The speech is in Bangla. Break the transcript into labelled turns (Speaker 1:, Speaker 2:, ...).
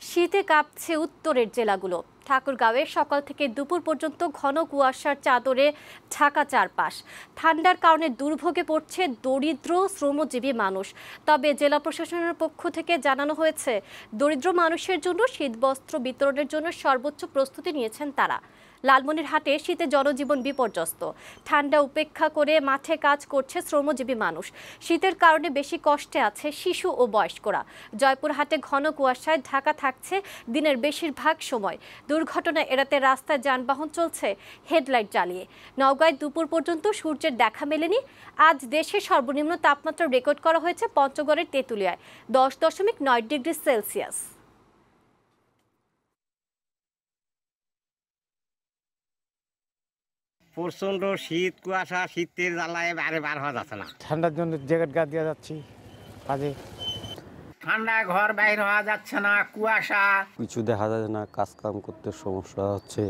Speaker 1: শীতে কাঁপছে উত্তরের জেলাগুলো। ঠাকুরগাঁওয়ে সকাল থেকে দুপুর পর্যন্ত ঘন কুয়াশার চাদরে ঢাকা চারপাশ। ঠান্ডার কারণে দুর্ভোগে পড়ছে দরিদ্র শ্রমজীবী মানুষ। তবে জেলা প্রশাসনের পক্ষ থেকে জানানো হয়েছে, দরিদ্র মানুষের জন্য শীতবস্ত্র বিতরণের জন্য সর্বোচ্চ প্রস্তুতি নিয়েছেন তারা। লালমনিরহাটে শীতে জনজীবন বিপর্যস্ত। ঠান্ডা উপেক্ষা করে মাঠে কাজ করছে শ্রমজীবী মানুষ। শীতের কারণে বেশি কষ্টে আছে শিশু ও বয়স্করা। জয়পুরহাটে ঘন কুয়াশায় ঢাকা থাকছে দিনের বেশিরভাগ সময়। দুর্ঘটনা এড়াতে রাস্তায় যানবাহন চলছে হেডলাইট জ্বালিয়ে। নওগাঁয় দুপুর পর্যন্ত সূর্যের দেখা মেলেনি। আজ দেশের সর্বনিম্ন তাপমাত্রা রেকর্ড করা হয়েছে পঞ্চগড়ের তেঁতুলিয়ায় 10.9 ডিগ্রি সেলসিয়াস।
Speaker 2: প্রচন্ড শীত, কুয়াশা, শীতের জ্বালায় বাইরে বার হওয়া যাচ্ছে না।
Speaker 3: ঠান্ডার জন্য জ্যাকেট গা দিয়ে যাচ্ছি কাজে।
Speaker 2: ঠান্ডায় ঘর বাইর হওয়া যাচ্ছে না, কুয়াশা,
Speaker 4: কিছু দেখা যায় না, কাজ কাম করতে সমস্যা হচ্ছে।